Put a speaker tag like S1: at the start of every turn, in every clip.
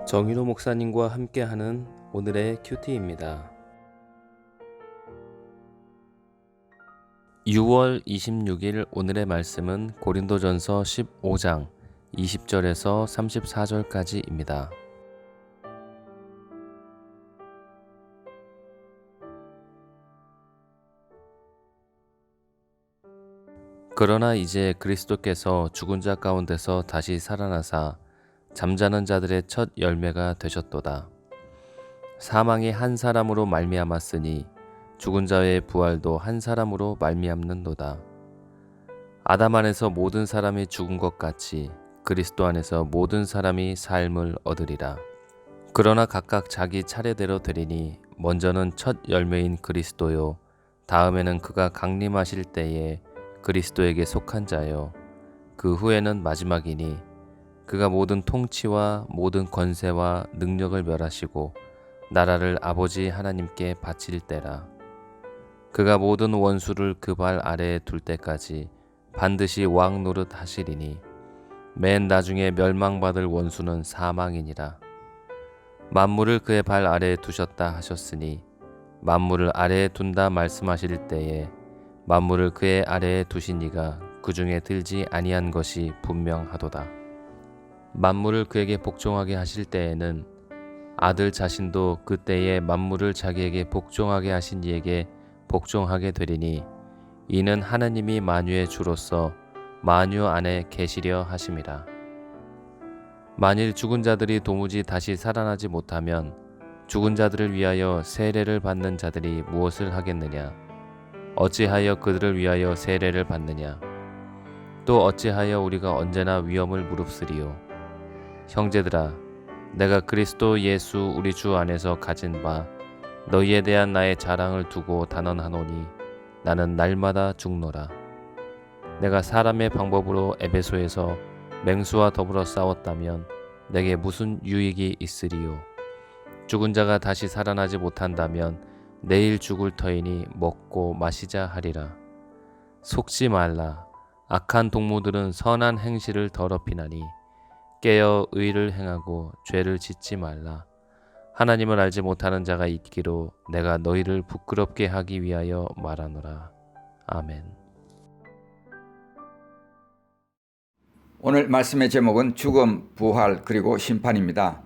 S1: 정윤호 목사님과 함께하는 오늘의 큐티입니다. 6월 26일 오늘의 말씀은 고린도전서 15장 20절에서 34절까지입니다. 그러나 이제 그리스도께서 죽은 자 가운데서 다시 살아나사 잠자는 자들의 첫 열매가 되셨도다. 사망이 한 사람으로 말미암았으니 죽은 자의 부활도 한 사람으로 말미암는도다. 아담 안에서 모든 사람이 죽은 것 같이 그리스도 안에서 모든 사람이 삶을 얻으리라. 그러나 각각 자기 차례대로 되리니 먼저는 첫 열매인 그리스도요, 다음에는 그가 강림하실 때에 그리스도에게 속한 자요, 그 후에는 마지막이니 그가 모든 통치와 모든 권세와 능력을 멸하시고 나라를 아버지 하나님께 바칠 때라. 그가 모든 원수를 그 발 아래에 둘 때까지 반드시 왕 노릇 하시리니 맨 나중에 멸망받을 원수는 사망이니라. 만물을 그의 발 아래에 두셨다 하셨으니 만물을 아래에 둔다 말씀하실 때에 만물을 그의 아래에 두신 이가 그 중에 들지 아니한 것이 분명하도다. 만물을 그에게 복종하게 하실 때에는 아들 자신도 그때에 만물을 자기에게 복종하게 하신 이에게 복종하게 되리니 이는 하나님이 만유의 주로서 만유 안에 계시려 하심이라. 만일 죽은 자들이 도무지 다시 살아나지 못하면 죽은 자들을 위하여 세례를 받는 자들이 무엇을 하겠느냐? 어찌하여 그들을 위하여 세례를 받느냐? 또 어찌하여 우리가 언제나 위험을 무릅쓰리요? 형제들아, 내가 그리스도 예수 우리 주 안에서 가진 바 너희에 대한 나의 자랑을 두고 단언하노니 나는 날마다 죽노라. 내가 사람의 방법으로 에베소에서 맹수와 더불어 싸웠다면 내게 무슨 유익이 있으리요? 죽은 자가 다시 살아나지 못한다면 내일 죽을 터이니 먹고 마시자 하리라. 속지 말라. 악한 동무들은 선한 행실을 더럽히나니 깨어 의를 행하고 죄를 짓지 말라. 하나님을 알지 못하는 자가 있기로 내가 너희를 부끄럽게 하기 위하여 말하노라. 아멘.
S2: 오늘 말씀의 제목은 죽음, 부활, 그리고 심판입니다.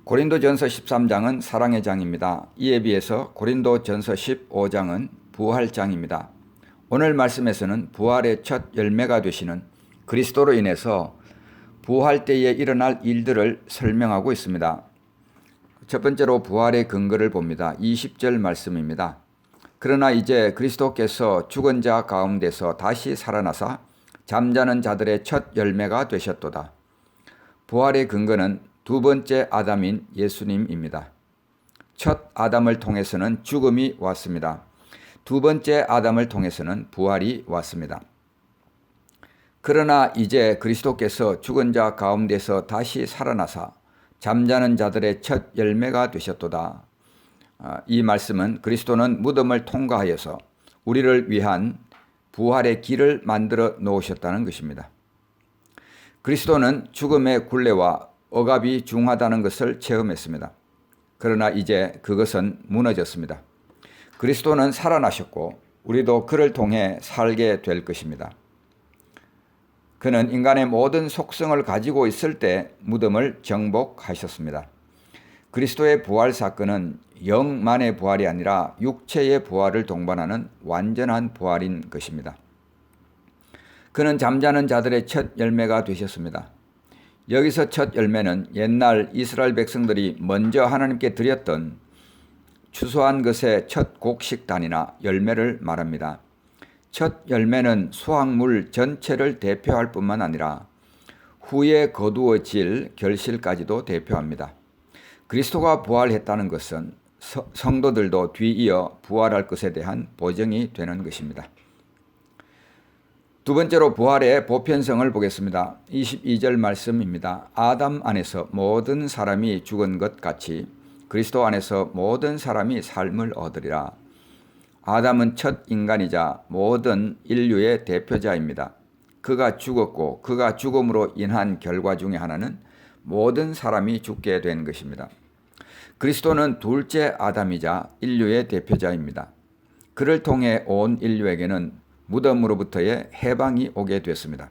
S2: 고린도전서 13장은 사랑의 장입니다. 이에 비해서 고린도전서 15장은 부활장입니다. 오늘 말씀에서는 부활의 첫 열매가 되시는 그리스도로 인해서 부활 때에 일어날 일들을 설명하고 있습니다. 첫 번째로 부활의 근거를 봅니다. 20절 말씀입니다. 그러나 이제 그리스도께서 죽은 자 가운데서 다시 살아나사 잠자는 자들의 첫 열매가 되셨도다. 부활의 근거는 두 번째 아담인 예수님입니다. 첫 아담을 통해서는 죽음이 왔습니다. 두 번째 아담을 통해서는 부활이 왔습니다. 그러나 이제 그리스도께서 죽은 자 가운데서 다시 살아나사 잠자는 자들의 첫 열매가 되셨도다. 이 말씀은 그리스도는 무덤을 통과하여서 우리를 위한 부활의 길을 만들어 놓으셨다는 것입니다. 그리스도는 죽음의 굴레와 억압이 중하다는 것을 체험했습니다. 그러나 이제 그것은 무너졌습니다. 그리스도는 살아나셨고 우리도 그를 통해 살게 될 것입니다. 그는 인간의 모든 속성을 가지고 있을 때 무덤을 정복하셨습니다. 그리스도의 부활 사건은 영만의 부활이 아니라 육체의 부활을 동반하는 완전한 부활인 것입니다. 그는 잠자는 자들의 첫 열매가 되셨습니다. 여기서 첫 열매는 옛날 이스라엘 백성들이 먼저 하나님께 드렸던 추수한 것의 첫 곡식단이나 열매를 말합니다. 첫 열매는 수확물 전체를 대표할 뿐만 아니라 후에 거두어질 결실까지도 대표합니다. 그리스도가 부활했다는 것은 성도들도 뒤이어 부활할 것에 대한 보증이 되는 것입니다. 두 번째로 부활의 보편성을 보겠습니다. 22절 말씀입니다. 아담 안에서 모든 사람이 죽은 것 같이 그리스도 안에서 모든 사람이 삶을 얻으리라. 아담은 첫 인간이자 모든 인류의 대표자입니다. 그가 죽었고 그가 죽음으로 인한 결과 중에 하나는 모든 사람이 죽게 된 것입니다. 그리스도는 둘째 아담이자 인류의 대표자입니다. 그를 통해 온 인류에게는 무덤으로부터의 해방이 오게 됐습니다.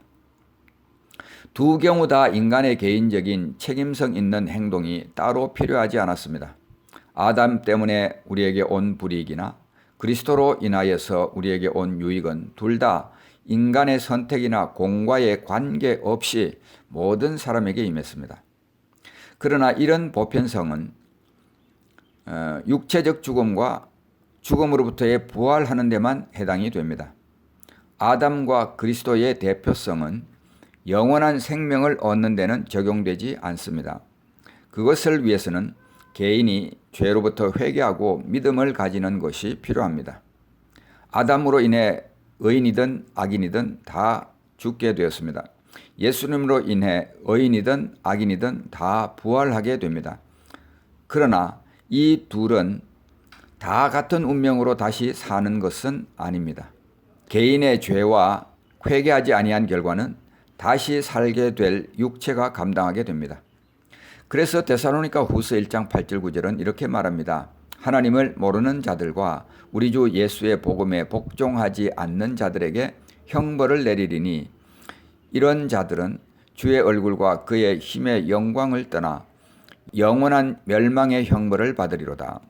S2: 두 경우 다 인간의 개인적인 책임성 있는 행동이 따로 필요하지 않았습니다. 아담 때문에 우리에게 온 불이익이나 그리스도로 인하여서 우리에게 온 유익은 둘 다 인간의 선택이나 공과의 관계없이 모든 사람에게 임했습니다. 그러나 이런 보편성은 육체적 죽음과 죽음으로부터의 부활하는 데만 해당이 됩니다. 아담과 그리스도의 대표성은 영원한 생명을 얻는 데는 적용되지 않습니다. 그것을 위해서는 개인이 죄로부터 회개하고 믿음을 가지는 것이 필요합니다. 아담으로 인해 의인이든 악인이든 다 죽게 되었습니다. 예수님으로 인해 의인이든 악인이든 다 부활하게 됩니다. 그러나 이 둘은 다 같은 운명으로 다시 사는 것은 아닙니다. 개인의 죄와 회개하지 아니한 결과는 다시 살게 될 육체가 감당하게 됩니다. 그래서 데살로니가 후서 1장 8절 9절은 이렇게 말합니다. 하나님을 모르는 자들과 우리 주 예수의 복음에 복종하지 않는 자들에게 형벌을 내리리니 이런 자들은 주의 얼굴과 그의 힘의 영광을 떠나 영원한 멸망의 형벌을 받으리로다.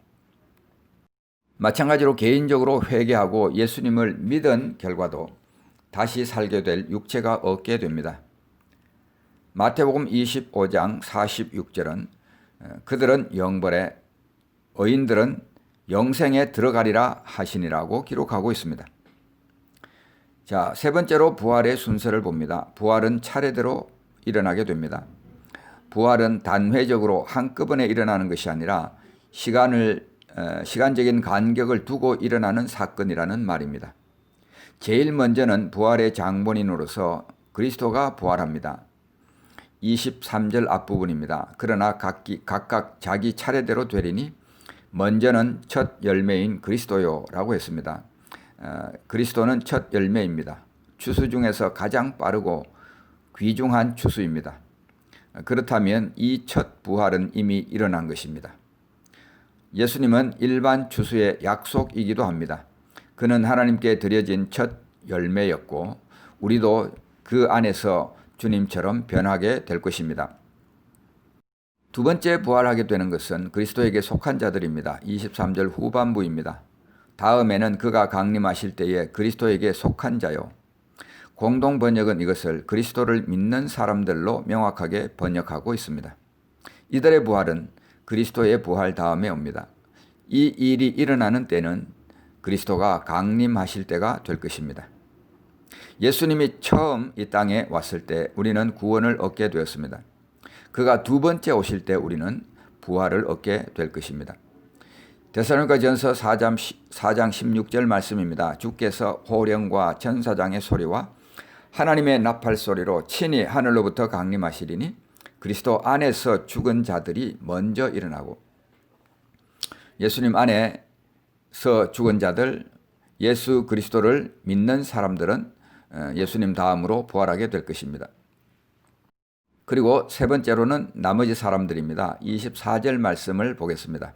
S2: 마찬가지로 개인적으로 회개하고 예수님을 믿은 결과도 다시 살게 될 육체가 얻게 됩니다. 마태복음 25장 46절은 그들은 영벌에 의인들은 영생에 들어가리라 하시니라고 기록하고 있습니다. 자, 세 번째로 부활의 순서를 봅니다. 부활은 차례대로 일어나게 됩니다. 부활은 단회적으로 한꺼번에 일어나는 것이 아니라 시간적인 간격을 두고 일어나는 사건이라는 말입니다. 제일 먼저는 부활의 장본인으로서 그리스도가 부활합니다. 23절 앞부분입니다. 그러나 각각 자기 차례대로 되리니 먼저는 첫 열매인 그리스도요 라고 했습니다. 그리스도는 첫 열매입니다. 추수 중에서 가장 빠르고 귀중한 추수입니다. 그렇다면 이 첫 부활은 이미 일어난 것입니다. 예수님은 일반 추수의 약속이기도 합니다. 그는 하나님께 드려진 첫 열매였고 우리도 그 안에서 주님처럼 변하게 될 것입니다. 두 번째 부활하게 되는 것은 그리스도에게 속한 자들입니다. 23절 후반부입니다. 다음에는 그가 강림하실 때에 그리스도에게 속한 자요. 공동 번역은 이것을 그리스도를 믿는 사람들로 명확하게 번역하고 있습니다. 이들의 부활은 그리스도의 부활 다음에 옵니다. 이 일이 일어나는 때는 그리스도가 강림하실 때가 될 것입니다. 예수님이 처음 이 땅에 왔을 때 우리는 구원을 얻게 되었습니다. 그가 두 번째 오실 때 우리는 부활을 얻게 될 것입니다. 데살로니가전서 4장 16절 말씀입니다. 주께서 호령과 천사장의 소리와 하나님의 나팔 소리로 친히 하늘로부터 강림하시리니 그리스도 안에서 죽은 자들이 먼저 일어나고 예수님 안에서 죽은 자들, 예수 그리스도를 믿는 사람들은 예수님 다음으로 부활하게 될 것입니다. 그리고 세 번째로는 나머지 사람들입니다. 24절 말씀을 보겠습니다.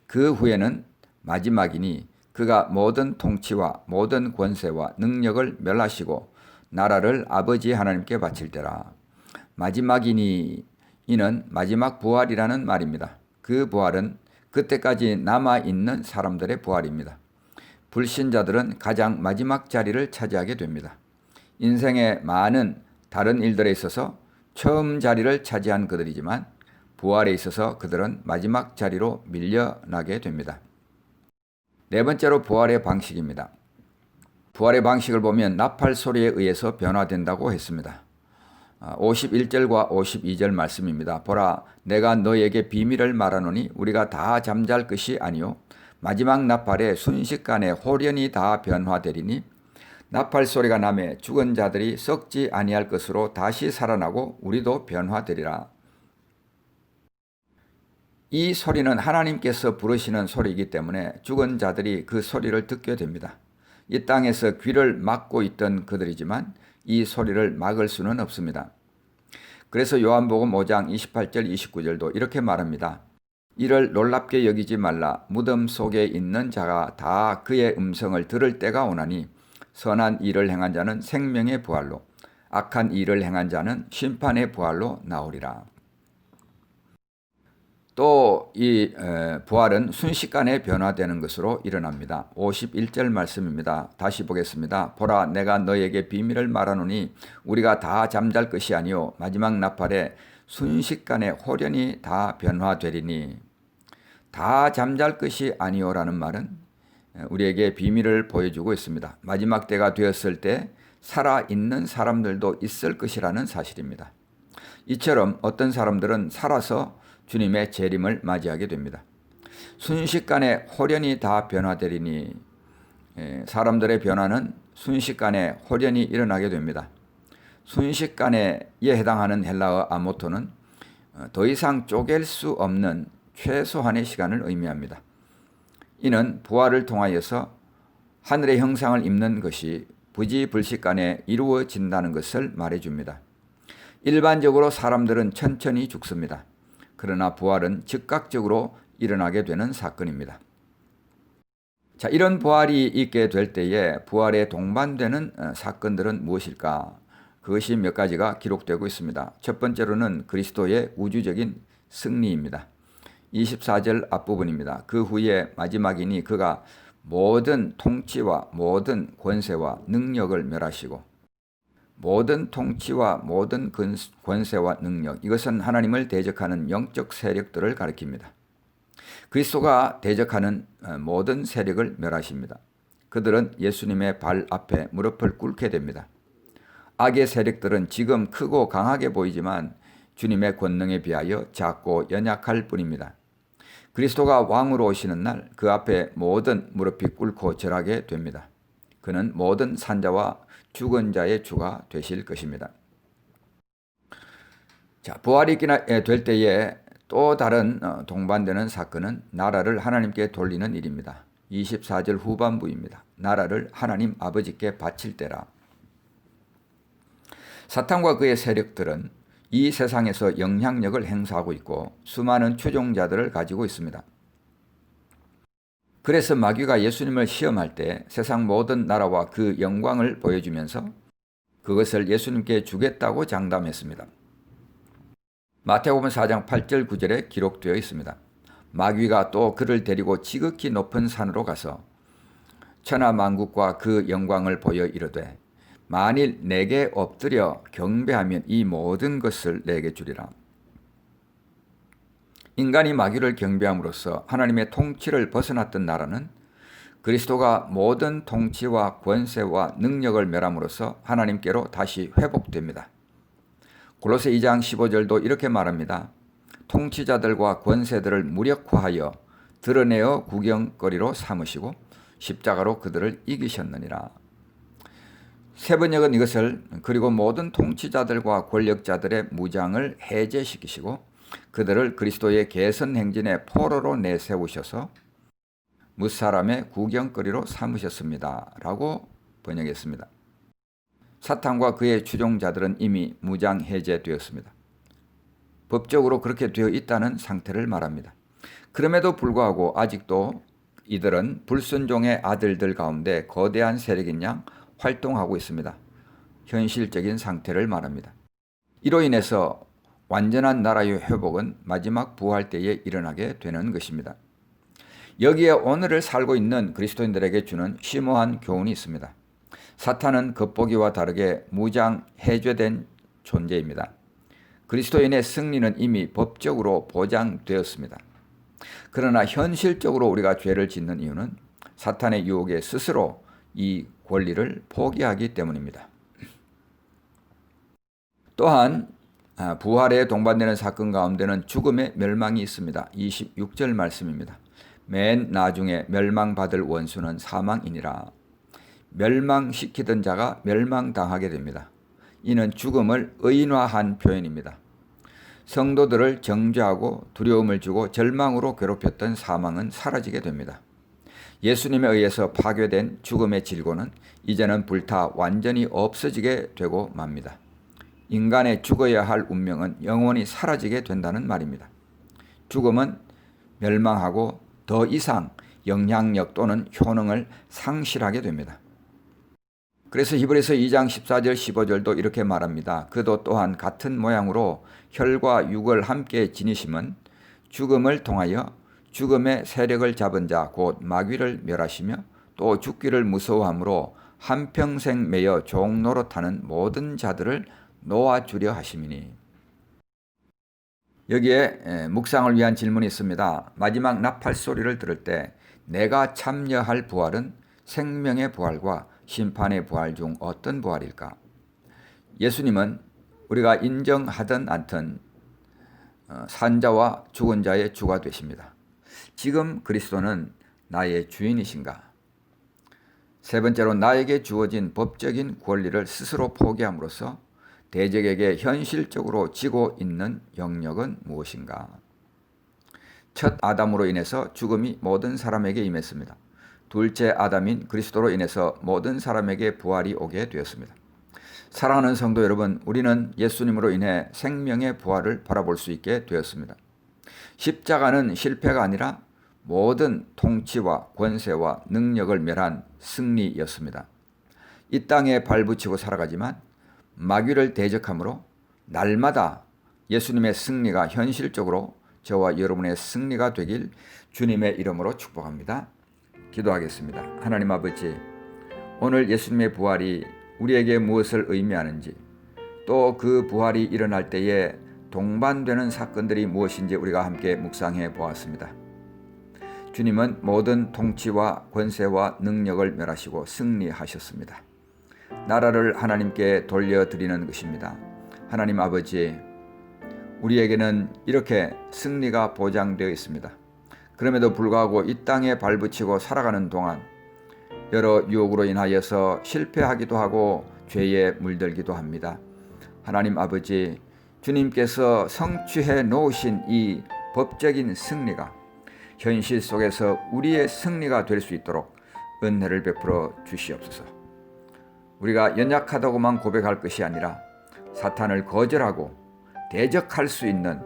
S2: 그 후에는 마지막이니 그가 모든 통치와 모든 권세와 능력을 멸하시고 나라를 아버지 하나님께 바칠 때라. 마지막이니 이는 마지막 부활이라는 말입니다. 그 부활은 그때까지 남아있는 사람들의 부활입니다. 불신자들은 가장 마지막 자리를 차지하게 됩니다. 인생의 많은 다른 일들에 있어서 처음 자리를 차지한 그들이지만 부활에 있어서 그들은 마지막 자리로 밀려나게 됩니다. 네 번째로 부활의 방식입니다. 부활의 방식을 보면 나팔 소리에 의해서 변화된다고 했습니다. 51절과 52절 말씀입니다. 보라, 내가 너에게 비밀을 말하노니 우리가 다 잠잘 것이 아니요 마지막 나팔에 순식간에 홀연히 다 변화되리니 나팔 소리가 나매 죽은 자들이 썩지 아니할 것으로 다시 살아나고 우리도 변화되리라. 이 소리는 하나님께서 부르시는 소리이기 때문에 죽은 자들이 그 소리를 듣게 됩니다. 이 땅에서 귀를 막고 있던 그들이지만 이 소리를 막을 수는 없습니다. 그래서 요한복음 5장 28절 29절도 이렇게 말합니다. 이를 놀랍게 여기지 말라. 무덤 속에 있는 자가 다 그의 음성을 들을 때가 오나니 선한 일을 행한 자는 생명의 부활로 악한 일을 행한 자는 심판의 부활로 나오리라. 또 이 부활은 순식간에 변화되는 것으로 일어납니다. 51절 말씀입니다. 다시 보겠습니다. 보라, 내가 너에게 비밀을 말하노니 우리가 다 잠잘 것이 아니요 마지막 나팔에 순식간에 홀연히 다 변화되리니. 다 잠잘 것이 아니요라는 말은 우리에게 비밀을 보여주고 있습니다. 마지막 때가 되었을 때 살아있는 사람들도 있을 것이라는 사실입니다. 이처럼 어떤 사람들은 살아서 주님의 재림을 맞이하게 됩니다. 순식간에 홀연히 다 변화되리니, 사람들의 변화는 순식간에 홀연히 일어나게 됩니다. 순식간에에 해당하는 헬라어 아모토는 더 이상 쪼갤 수 없는 최소한의 시간을 의미합니다. 이는 부활을 통하여서 하늘의 형상을 입는 것이 부지불식간에 이루어진다는 것을 말해줍니다. 일반적으로 사람들은 천천히 죽습니다. 그러나 부활은 즉각적으로 일어나게 되는 사건입니다. 자, 이런 부활이 있게 될 때에 부활에 동반되는 사건들은 무엇일까? 그것이 몇 가지가 기록되고 있습니다. 첫 번째로는 그리스도의 우주적인 승리입니다. 24절 앞부분입니다. 그 후에 마지막이니 그가 모든 통치와 모든 권세와 능력을 멸하시고, 모든 통치와 모든 권세와 능력, 이것은 하나님을 대적하는 영적 세력들을 가리킵니다. 그리스도가 대적하는 모든 세력을 멸하십니다. 그들은 예수님의 발 앞에 무릎을 꿇게 됩니다. 악의 세력들은 지금 크고 강하게 보이지만 주님의 권능에 비하여 작고 연약할 뿐입니다. 그리스도가 왕으로 오시는 날 그 앞에 모든 무릎이 꿇고 절하게 됩니다. 그는 모든 산자와 죽은 자의 주가 되실 것입니다. 자, 부활이 될 때에 또 다른 동반되는 사건은 나라를 하나님께 돌리는 일입니다. 24절 후반부입니다. 나라를 하나님 아버지께 바칠 때라. 사탄과 그의 세력들은 이 세상에서 영향력을 행사하고 있고 수많은 추종자들을 가지고 있습니다. 그래서 마귀가 예수님을 시험할 때 세상 모든 나라와 그 영광을 보여주면서 그것을 예수님께 주겠다고 장담했습니다. 마태복음 4장 8절 9절에 기록되어 있습니다. 마귀가 또 그를 데리고 지극히 높은 산으로 가서 천하 만국과 그 영광을 보여 이르되 만일 내게 엎드려 경배하면 이 모든 것을 내게 주리라. 인간이 마귀를 경배함으로써 하나님의 통치를 벗어났던 나라는 그리스도가 모든 통치와 권세와 능력을 멸함으로써 하나님께로 다시 회복됩니다. 골로새 2장 15절도 이렇게 말합니다. 통치자들과 권세들을 무력화하여 드러내어 구경거리로 삼으시고 십자가로 그들을 이기셨느니라. 세번역은 이것을 그리고 모든 통치자들과 권력자들의 무장을 해제시키시고 그들을 그리스도의 개선 행진의 포로로 내세우셔서 무사람의 구경거리로 삼으셨습니다. 라고 번역했습니다. 사탄과 그의 추종자들은 이미 무장 해제되었습니다. 법적으로 그렇게 되어 있다는 상태를 말합니다. 그럼에도 불구하고 아직도 이들은 불순종의 아들들 가운데 거대한 세력인 양 활동하고 있습니다. 현실적인 상태를 말합니다. 이로 인해서 완전한 나라의 회복은 마지막 부활 때에 일어나게 되는 것입니다. 여기에 오늘을 살고 있는 그리스도인들에게 주는 심오한 교훈이 있습니다. 사탄은 겉보기와 다르게 무장 해제된 존재입니다. 그리스도인의 승리는 이미 법적으로 보장되었습니다. 그러나 현실적으로 우리가 죄를 짓는 이유는 사탄의 유혹에 스스로 이 권리를 포기하기 때문입니다. 또한 부활에 동반되는 사건 가운데는 죽음의 멸망이 있습니다. 26절 말씀입니다. 맨 나중에 멸망받을 원수는 사망이니라. 멸망시키던 자가 멸망당하게 됩니다. 이는 죽음을 의인화한 표현입니다. 성도들을 정죄하고 두려움을 주고 절망으로 괴롭혔던 사망은 사라지게 됩니다. 예수님에 의해서 파괴된 죽음의 질고는 이제는 불타 완전히 없어지게 되고 맙니다. 인간의 죽어야 할 운명은 영원히 사라지게 된다는 말입니다. 죽음은 멸망하고 더 이상 영향력 또는 효능을 상실하게 됩니다. 그래서 히브리서 2장 14절 15절도 이렇게 말합니다. 그도 또한 같은 모양으로 혈과 육을 함께 지니심은 죽음을 통하여 죽음의 세력을 잡은 자 곧 마귀를 멸하시며 또 죽기를 무서워함으로 한평생 매여 종노릇하는 모든 자들을 놓아주려 하심이니. 여기에 묵상을 위한 질문이 있습니다. 마지막 나팔 소리를 들을 때 내가 참여할 부활은 생명의 부활과 심판의 부활 중 어떤 부활일까? 예수님은 우리가 인정하든 않든 산자와 죽은 자의 주가 되십니다. 지금 그리스도는 나의 주인이신가? 세 번째로 나에게 주어진 법적인 권리를 스스로 포기함으로써 대적에게 현실적으로 지고 있는 영역은 무엇인가? 첫 아담으로 인해서 죽음이 모든 사람에게 임했습니다. 둘째 아담인 그리스도로 인해서 모든 사람에게 부활이 오게 되었습니다. 사랑하는 성도 여러분, 우리는 예수님으로 인해 생명의 부활을 바라볼 수 있게 되었습니다. 십자가는 실패가 아니라 모든 통치와 권세와 능력을 멸한 승리였습니다. 이 땅에 발붙이고 살아가지만 마귀를 대적함으로 날마다 예수님의 승리가 현실적으로 저와 여러분의 승리가 되길 주님의 이름으로 축복합니다. 기도하겠습니다. 하나님 아버지, 오늘 예수님의 부활이 우리에게 무엇을 의미하는지, 또 그 부활이 일어날 때에 동반되는 사건들이 무엇인지 우리가 함께 묵상해 보았습니다. 주님은 모든 통치와 권세와 능력을 멸하시고 승리하셨습니다. 나라를 하나님께 돌려드리는 것입니다. 하나님 아버지, 우리에게는 이렇게 승리가 보장되어 있습니다. 그럼에도 불구하고 이 땅에 발붙이고 살아가는 동안 여러 유혹으로 인하여서 실패하기도 하고 죄에 물들기도 합니다. 하나님 아버지, 주님께서 성취해 놓으신 이 법적인 승리가 현실 속에서 우리의 승리가 될 수 있도록 은혜를 베풀어 주시옵소서. 우리가 연약하다고만 고백할 것이 아니라 사탄을 거절하고 대적할 수 있는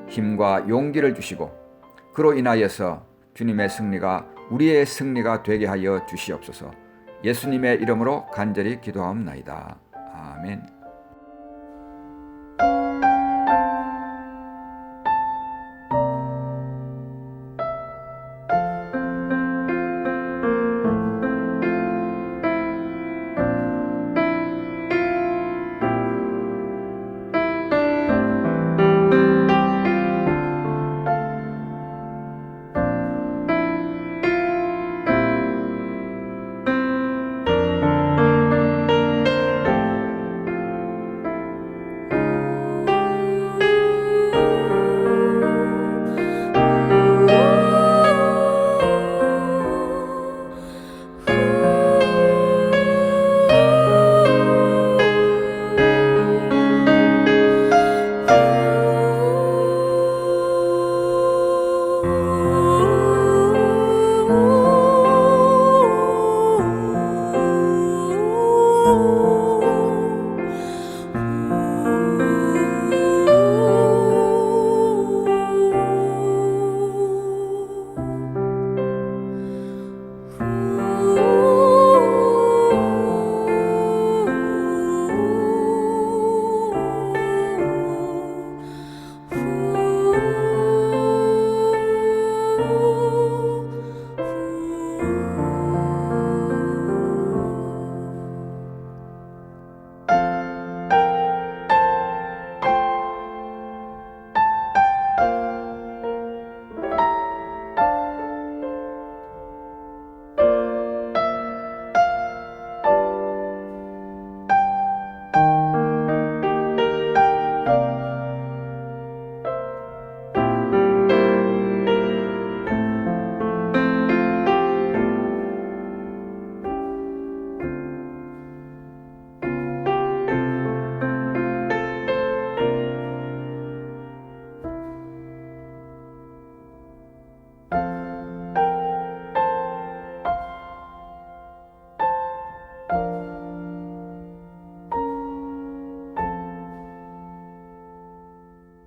S2: 힘과 용기를 주시고 그로 인하여서 주님의 승리가 우리의 승리가 되게 하여 주시옵소서. 예수님의 이름으로 간절히 기도하옵나이다. 아멘.